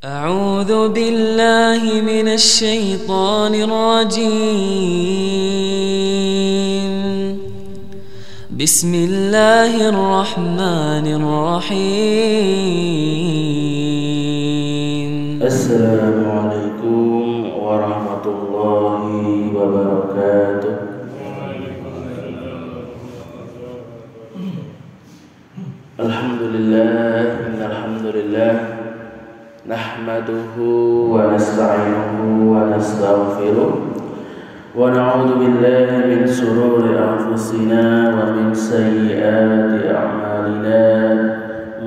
أعوذ بالله من الشيطان الرجيم. بسم الله الرحمن الرحيم. السلام عليكم ورحمة الله وبركاته. Alhamdulillah, nahmaduhu wa nasta'inuhu wa nastaghfiruh wa na'udzu billahi min shururi anfusina wa min sayyiati a'malina.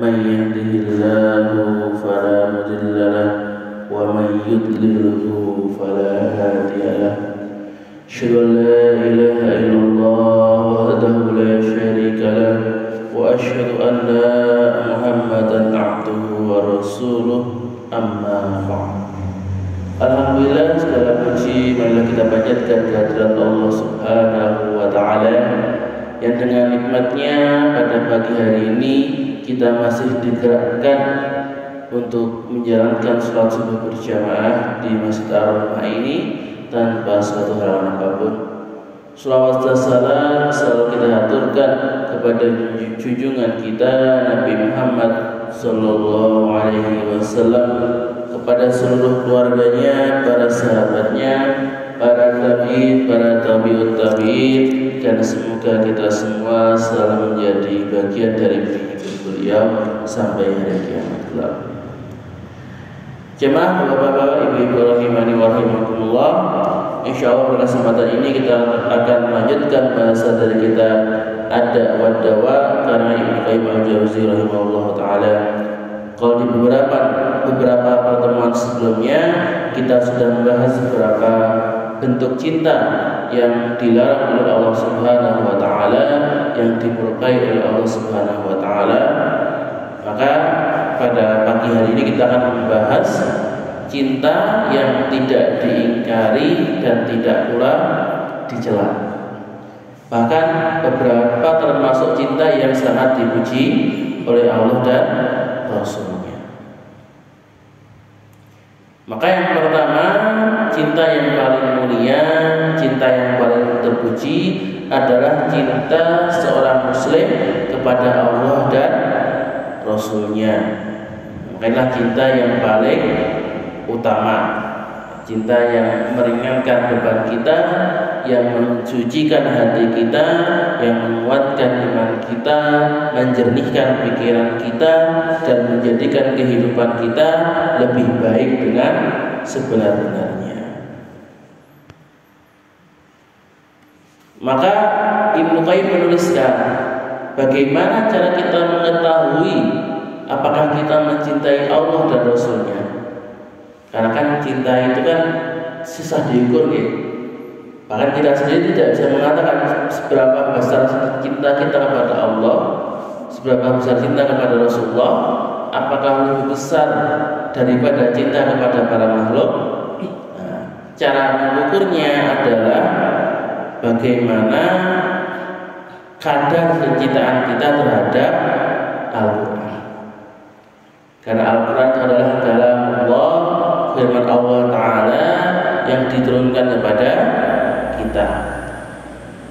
Man yahdihillahu fala mudilla lahu wa man yudlilhu fala hadiya lahu. Asyhadu an la ilaha illallah wahdahu la syarika lahu wa asyhadu anna Muhammadan abduhu wa rasuluh, amma ba'd. Alhamdulillah, segala puji marilah kita panjatkan kehadirat Allah Subhanahu wa taala yang dengan nikmatnya pada pagi hari ini kita masih digerakkan untuk menjalankan sholat subuh berjamaah di Masjid Ar-Rahmah ini tanpa suatu halangan apapun. Shalawat dan salam selalu kita aturkan kepada junjungan kita Nabi Muhammad Sallallahu Alaihi Wasallam, kepada seluruh keluarganya, para sahabatnya, para tabi'in, para tabi'ut tabi'in, dan semoga kita semua selalu menjadi bagian dari beliau sampai hari kiamat kelak. Jemaah, bapak-bapak, ibu-ibu rahimani wa rahimakumullah, insyaallah pada kesempatan ini kita akan melanjutkan bahasa dari kitab Ad-Da' wa Dawa karena Ibnu Qayyim al-Jauziyah rahimahullah taala. Kalau di beberapa pertemuan sebelumnya kita sudah membahas beberapa bentuk cinta yang dilarang oleh Allah Subhanahu wa taala, yang dimurkai oleh Allah Subhanahu wa taala. Maka pada pagi hari ini kita akan membahas cinta yang tidak diingkari dan tidak pula dicela. Bahkan beberapa termasuk cinta yang sangat dipuji oleh Allah dan Rasulnya. Maka yang pertama, cinta yang paling mulia, cinta yang paling terpuji adalah cinta seorang muslim kepada Allah dan Rasulnya. Makanya cinta yang paling utama, cinta yang meringankan beban kita, yang mensucikan hati kita, yang menguatkan iman kita, menjernihkan pikiran kita, dan menjadikan kehidupan kita lebih baik dengan sebenar-benarnya. Maka Ibnu Qayyim menuliskan, bagaimana cara kita mengetahui apakah kita mencintai Allah dan Rasulnya? Karena kan cinta itu kan susah diukur ya. Bahkan kita sendiri tidak bisa mengatakan seberapa besar cinta kita kepada Allah, seberapa besar cinta kepada Rasulullah, apakah lebih besar daripada cinta kepada para makhluk. Nah, cara mengukurnya adalah bagaimana kadar kecintaan kita terhadap Al-Quran. Karena Al-Quran adalah kalam Allah, firman Allah Ta'ala yang diturunkan kepada kita.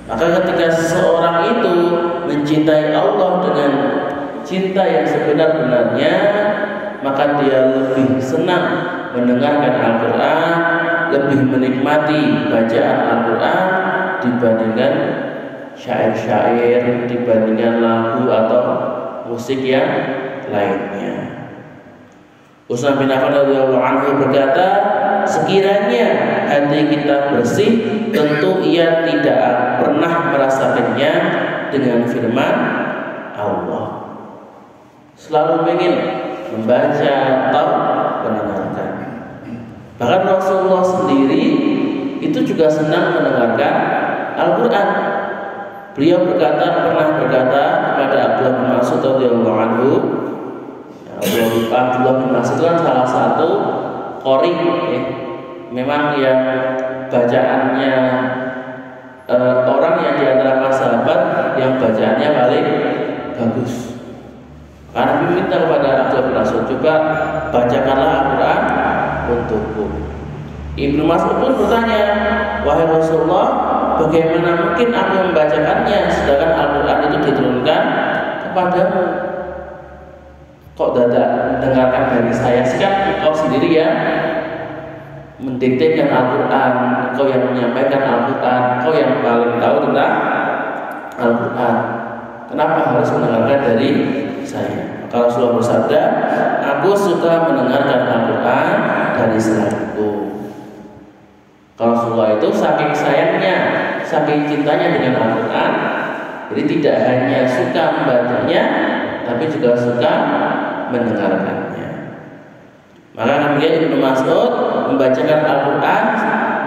Maka ketika seseorang itu mencintai Allah dengan cinta yang sebenar-benarnya, maka dia lebih senang mendengarkan Al-Quran, lebih menikmati bacaan Al-Quran dibandingkan syair-syair, dibandingkan lagu atau musik yang lainnya. Utsman bin Affan radhiyallahu anhu berkata, sekiranya hati kita bersih, tentu ia tidak pernah merasa kenyang dengan firman Allah. Selalu ingin membaca atau mendengarkan. Bahkan Rasulullah sendiri itu juga senang mendengarkan Al-Quran. Beliau pernah berkata kepada Abdullah bin Mas'ud radhiyallahu anhu, Abdullah bin Mas'ud kan salah satu qori, memang yang bacaannya orang yang diantara para sahabat yang bacaannya paling bagus. Karena Nabi minta kepada Abdullah bin Mas'ud, coba bacakanlah Al-Quran untukku. Ibnu Mas'ud pun bertanya, wahai Rasulullah, bagaimana mungkin aku membacakannya sedangkan Al-Quran itu diturunkan kepadamu? Kok tidak dengarkan dari saya? Sekarang engkau sendiri yang mendiktekan Al-Quran, engkau yang menyampaikan Al-Quran, engkau yang paling tahu tentang Al-Quran. Kenapa harus mendengarkan dari saya? Maka Rasulullah bersabda, aku suka mendengarkan Al-Quran dari selainku. Kalau Rasulullah itu saking sayangnya, saking cintanya dengan Al-Quran, jadi tidak hanya suka membacanya, tapi juga suka mendengarkannya. Maka kemudian Ibnu Mas'ud membacakan Al-Quran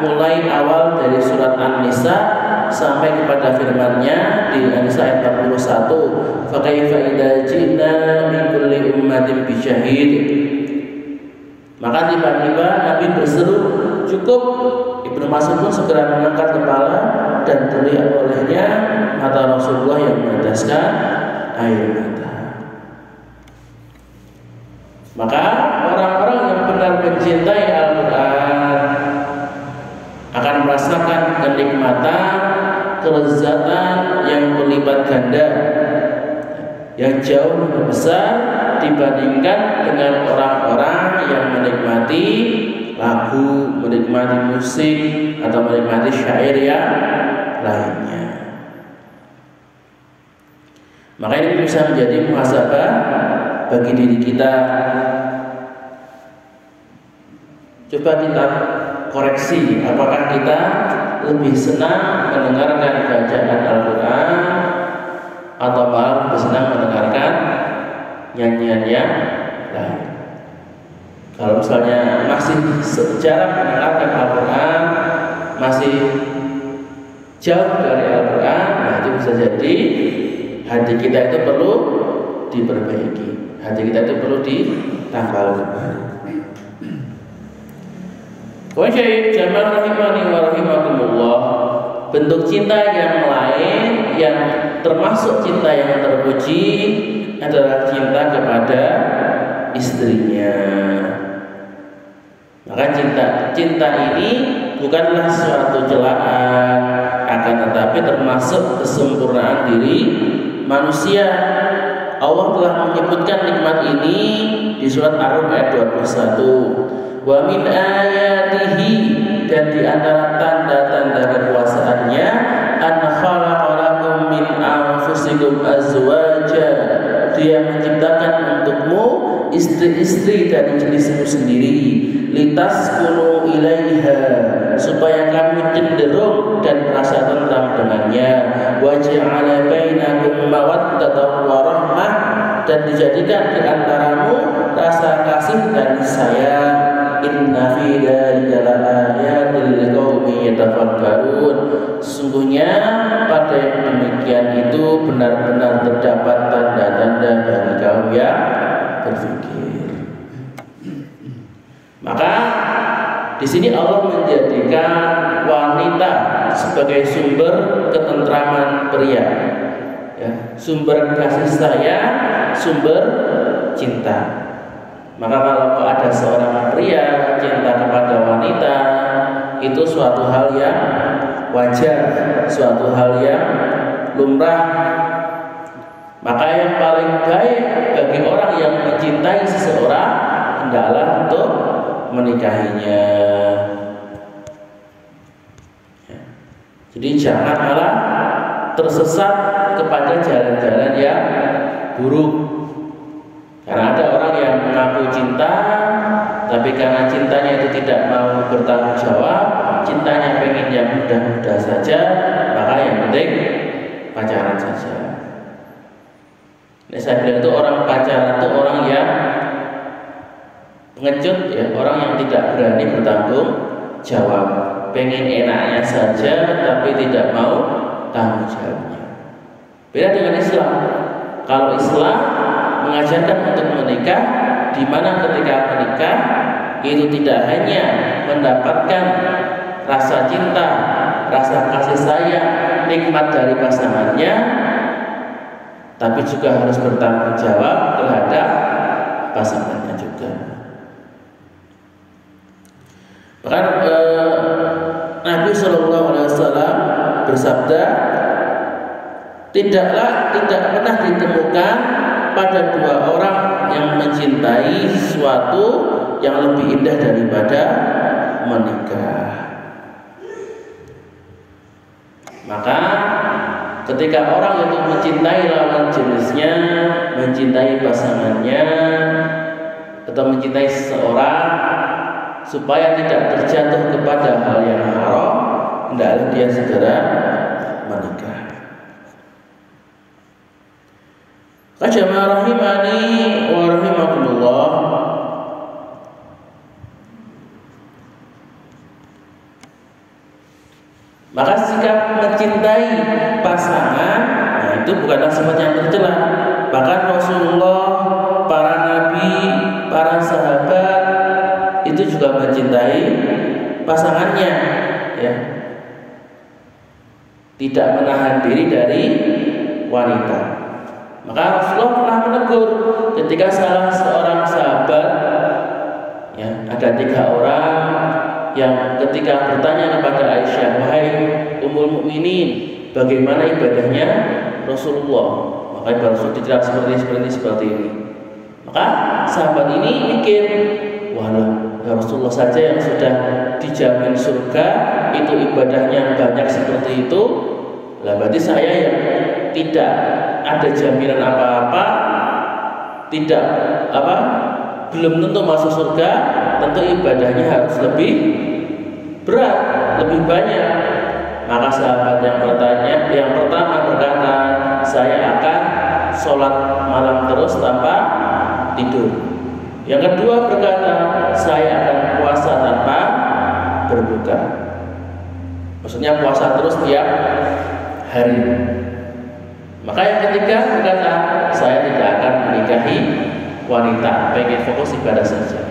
mulai awal dari surat An-Nisa sampai kepada firman-Nya di An-Nisa ayat 41, fa kaifa idza ji'na min kulli ummatin bi syahid. Maka tiba-tiba Nabi berseru, cukup. Ibnu Mas'ud pun segera mengangkat kepala dan terlihat olehnya mata Rasulullah yang meneteskan air mata. Maka orang-orang yang benar mencintai Al-Quran akan merasakan kenikmatan, kelezatan yang berlipat ganda, yang jauh lebih besar dibandingkan dengan orang-orang yang menikmati lagu, menikmati musik, atau menikmati syair yang lainnya. Maka ini bisa menjadi muhasabah bagi diri kita. Coba kita koreksi, apakah kita lebih senang mendengarkan bacaan Al-Quran atau malah lebih senang mendengarkan nyanyian yang lain? Kalau misalnya masih sejarah mendengarkan Al-Quran masih jauh dari Al-Quran, nah itu bisa jadi hati kita itu perlu diperbaiki, hati kita itu perlu ditambal kembali. Wa syai' jamal rahimani wa rahimakumullah, bentuk cinta yang lain yang termasuk cinta yang terpuji adalah cinta kepada istrinya. Maka cinta ini bukanlah suatu celaan, akan tetapi termasuk kesempurnaan diri manusia. Allah telah menyebutkan nikmat ini di surat Ar-Rum ayat 21. Wa min ayatihi, dan di antara tanda-tanda kekuasaannya, an khalaqa lakum min anfusikum azwaja, Dia menciptakan untukmu istri-istri dari jenismu sendiri, litaskunu ilaiha, supaya kamu cenderung dan merasa tentram dengannya, wa ja'ala bainakum mawaddatan wa rahmah, dan dijadikan di antaramu rasa kasih dan sayang. Inna fi dzalika laayatil liqaumin yatafakkarun, sesungguhnya pada yang demikian itu benar-benar terdapat tanda-tanda bagi kaum yang berfikir. Maka di sini Allah menjadikan wanita sebagai sumber ketentraman pria, ya, sumber kasih sayang, sumber cinta. Maka kalau ada seorang pria cinta kepada wanita, itu suatu hal yang wajar, suatu hal yang lumrah. Maka yang paling baik bagi orang yang mencintai seseorang hendaklah untuk menikahinya. Jadi jangan malah tersesat kepada jalan-jalan yang buruk. Karena ada orang yang mengaku cinta, tapi karena cintanya itu tidak mau bertanggung jawab, cintanya pengen yang mudah-mudah saja, maka yang penting pacaran saja. Ini saya bilang itu orang pacaran itu orang yang pengecut, ya, orang yang tidak berani bertanggung jawab, pengen enaknya saja tapi tidak mau tanggung jawabnya. Beda dengan Islam. Kalau Islam mengajarkan untuk menikah, di mana ketika menikah itu tidak hanya mendapatkan rasa cinta, rasa kasih sayang, nikmat dari pasangannya, tapi juga harus bertanggung jawab terhadap pasangannya juga. Bahkan Nabi SAW bersabda, tidak pernah ditemukan pada dua orang yang mencintai sesuatu yang lebih indah daripada menikah. Maka ketika orang itu mencintai lawan jenisnya, mencintai pasangannya, atau mencintai seseorang supaya tidak terjatuh kepada hal yang haram, hendaklah dia segera menikah. Jamaah rahimani wa rahimakumullah. Maka sikap mencintai pasangan, nah itu bukanlah sifat yang tercela. Bahkan Rasulullah, para nabi, para sahabat itu juga mencintai pasangannya, ya. Tidak menahan diri dari wanita. Maka Rasulullah pernah menegur ketika salah seorang sahabat, ya, ada 3 orang yang ketika bertanya kepada Aisyah, wahai Ummul Mukminin, bagaimana ibadahnya Rasulullah? Maka Rasul dijelaskan seperti ini. Maka sahabat ini mikir, walah, ya Rasulullah saja yang sudah dijamin surga itu ibadahnya banyak seperti itu, lah berarti saya yang tidak ada jaminan apa-apa, belum tentu masuk surga, tentu ibadahnya harus lebih berat, lebih banyak. Maka sahabat yang pertama berkata, saya akan sholat malam terus tanpa tidur. Yang kedua berkata, saya akan puasa tanpa berbuka. Maksudnya puasa terus tiap hari. Maka yang ketiga berkata, saya tidak akan menikahi wanita, pengen fokus ibadah saja.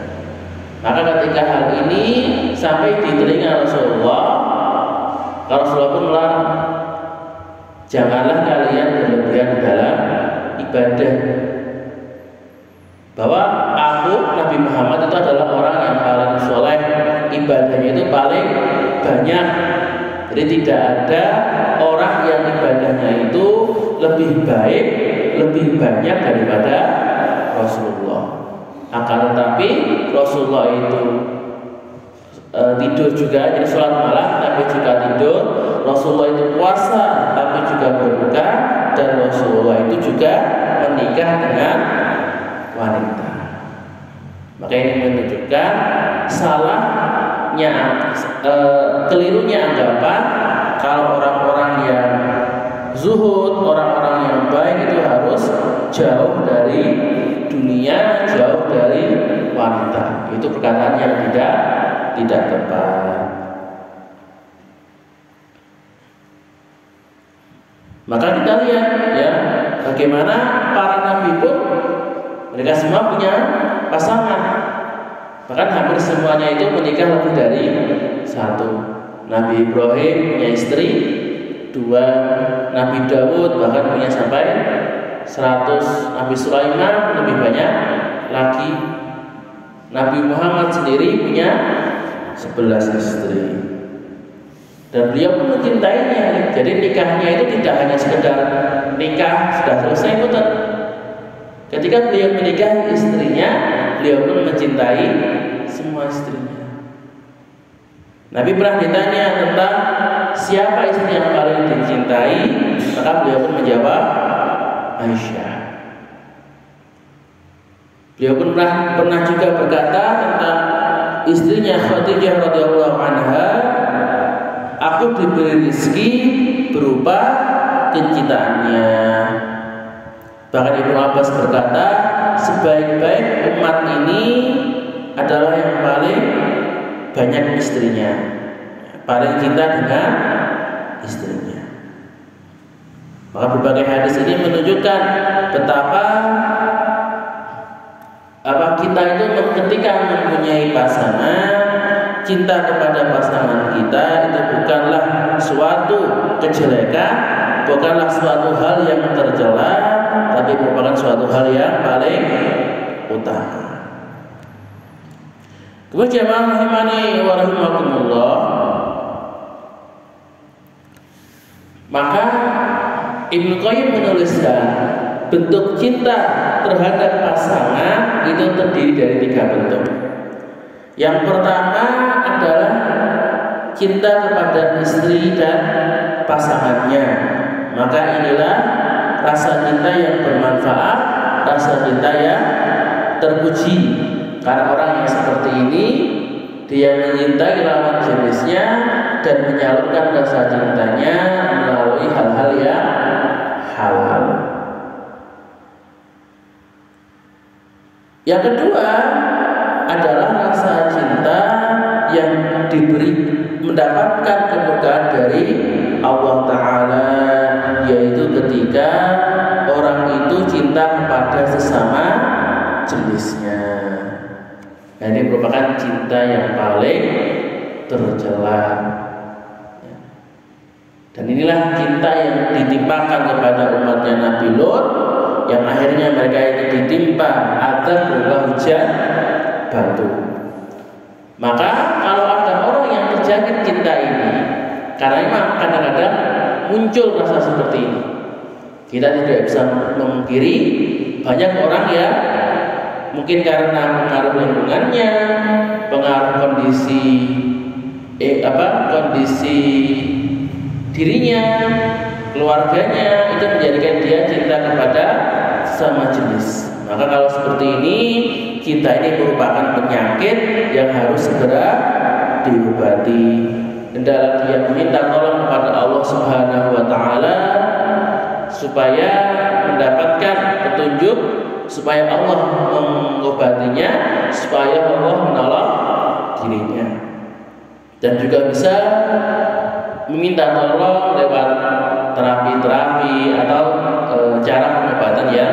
Maka ketika hal ini sampai di telinga Rasulullah pun melarang, janganlah kalian berlebihan dalam ibadah. Bahwa aku, Nabi Muhammad itu adalah orang yang paling soleh, ibadahnya itu paling banyak. Jadi tidak ada orang yang ibadahnya itu lebih baik, lebih banyak daripada Rasulullah. Akan tetapi Rasulullah itu tidur juga, jadi sholat malam tapi juga tidur. Rasulullah itu puasa tapi juga berbuka, dan Rasulullah itu juga menikah dengan wanita. Maka ini menunjukkan kelirunya anggapan kalau orang-orang yang zuhud, orang-orang yang baik itu harus jauh dari dunia, jauh dari wanita. Itu perkataan yang tidak tepat. Maka kita lihat, ya, bagaimana para nabi pun mereka semua punya pasangan. Bahkan hampir semuanya itu menikah lebih dari 1. Nabi Ibrahim punya istri 2, Nabi Dawud bahkan punya sampai 100, Nabi Sulaiman lebih banyak lagi, Nabi Muhammad sendiri punya 11 istri. Dan beliau pun mencintainya. Jadi nikahnya itu tidak hanya sekedar nikah sudah selesai, betul. Ketika beliau menikahi istrinya, beliau pun mencintai semua istrinya. Nabi pernah ditanya tentang siapa istri yang paling dicintai, maka beliau pun menjawab Aisyah. Beliau pun pernah juga berkata tentang istrinya Khadijah radhiyallahu anha, aku diberi rezeki berupa kecintaannya. Bahkan Ibnu Abbas berkata, sebaik-baik umat ini adalah yang paling banyak istrinya, paling cinta dengan istrinya. Maka berbagai hadis ini menunjukkan betapa kita itu ketika mempunyai pasangan, cinta kepada pasangan kita itu bukanlah suatu kejelekan, bukanlah suatu hal yang tercela, tapi merupakan suatu hal yang paling utama. Kemudian rahimani wa rahimakumullah, maka Ibnu Qayyim menuliskan bentuk cinta terhadap pasangan itu terdiri dari 3 bentuk. Yang pertama adalah cinta kepada istri dan pasangannya. Maka inilah rasa cinta yang bermanfaat, rasa cinta yang terpuji. Karena orang yang seperti ini, dia mencintai lawan jenisnya dan menyalurkan rasa cintanya melalui hal-hal yang halal. Yang kedua adalah rasa cinta yang mendapatkan kemurkaan dari Allah Ta'ala, yaitu ketika orang itu cinta kepada sesama jenisnya. Nah, ini merupakan cinta yang paling tercela. Dan inilah cinta yang ditimpakan kepada umatnya Nabi Lot, yang akhirnya mereka itu ditimpa azab berupa hujan batu. Maka kalau ada orang yang terjangkit cinta ini, karena memang kadang-kadang muncul rasa seperti ini, kita tidak bisa memungkiri banyak orang yang mungkin karena pengaruh lingkungannya, pengaruh kondisi kondisi dirinya, keluarganya, itu menjadikan dia cinta kepada sesama jenis. Maka kalau seperti ini, cinta ini merupakan penyakit yang harus segera diobati. Hendaklah dia meminta tolong kepada Allah Subhanahu wa Ta'ala supaya mendapatkan petunjuk, supaya Allah mengobatinya, supaya Allah menolong dirinya, dan juga bisa meminta tolong lewat terapi-terapi atau cara pengobatan yang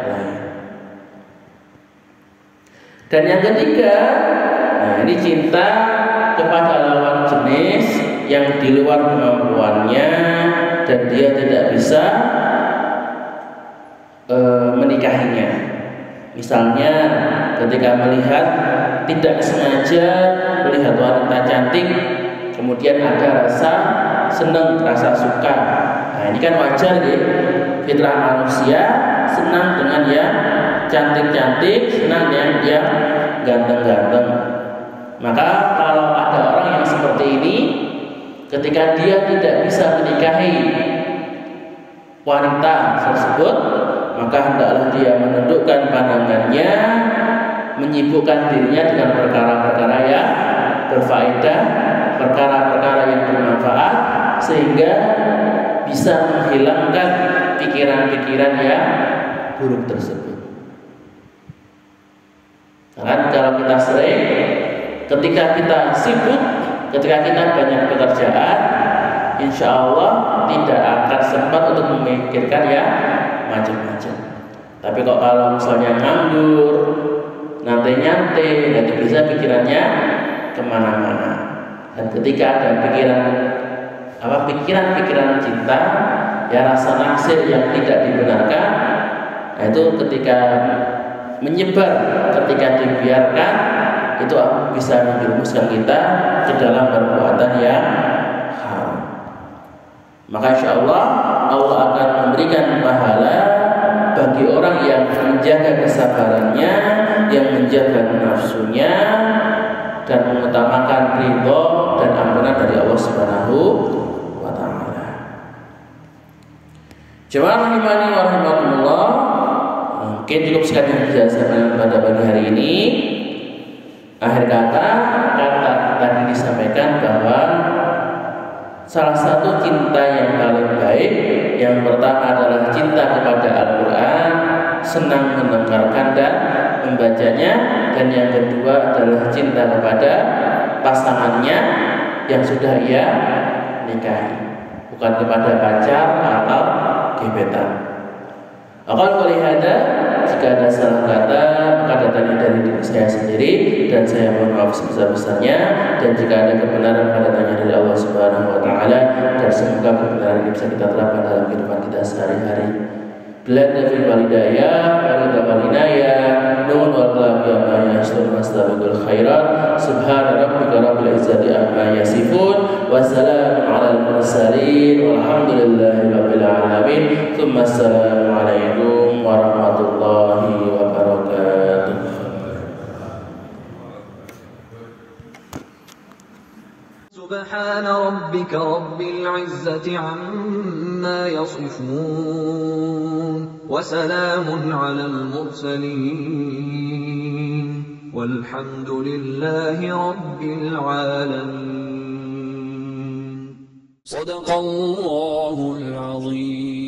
lain. Dan yang ketiga, nah ini cinta kepada lawan jenis yang di luar kemampuannya dan dia tidak bisa menikahinya. Misalnya ketika melihat, tidak sengaja melihat wanita cantik, kemudian ada rasa senang, rasa suka. Nah ini kan wajar ya, fitrah manusia senang dengan yang cantik-cantik, senang dengan yang ganteng-ganteng. Maka kalau ada orang yang seperti ini, ketika dia tidak bisa menikahi wanita tersebut, maka hendaklah dia menundukkan pandangannya, menyibukkan dirinya dengan perkara-perkara yang berfaedah, perkara-perkara yang bermanfaat, sehingga bisa menghilangkan pikiran-pikiran yang buruk tersebut. Karena kalau kita sering, ketika kita sibuk, ketika kita banyak pekerjaan, insya Allah tidak akan sempat untuk memikirkan yang macam-macam. Tapi kok kalau misalnya nganggur, nyantai-nyantai, nanti bisa pikirannya kemana-mana. Dan ketika ada pikiran cinta, ya rasa naksir yang tidak dibenarkan, nah itu ketika menyebar, ketika dibiarkan, itu bisa menjerumuskan kita ke dalam perbuatan yang haram. Maka insya Allah akan memberikan pahala bagi orang yang menjaga kesabarannya, yang menjaga nafsunya, dan mengutamakan ridho dan ampunan dari Allah Subhanahu wa Ta'ala. Jemaah rahimani wa rahimakumullah, mungkin cukup sekian yang bisa saya sampaikan pada pagi hari ini. Akhir kata tadi disampaikan bahwa salah satu cinta yang paling baik, yang pertama adalah cinta kepada Al-Quran, senang mendengarkan dan membacanya, dan yang kedua adalah cinta kepada pasangannya yang sudah ia nikahi, bukan kepada pacar atau gebetan. Akan melihat jika ada salah kata, maka datangnya dari diri saya sendiri, dan saya mohon maaf sebesar-besarnya. Dan jika ada kebenaran, maka datangnya dari Allah Subhanahu wa Ta'ala, dan semoga kebenaran ini bisa kita terapkan dalam kehidupan kita sehari-hari. Bilana fil walidayah, walida walinaya, nun wal lam ya yastur mastabul khairat. Subhana rabbika rabbil izzati amma yasifun, wa salamun alal mursalin, walhamdulillahi rabbil alamin. Tsumma assalamu alaikum warahmatullahi wabarakatuh. سبحان ربك رب العزة عما يصفون وسلام على المرسلين والحمد لله رب العالمين صدق الله العظيم.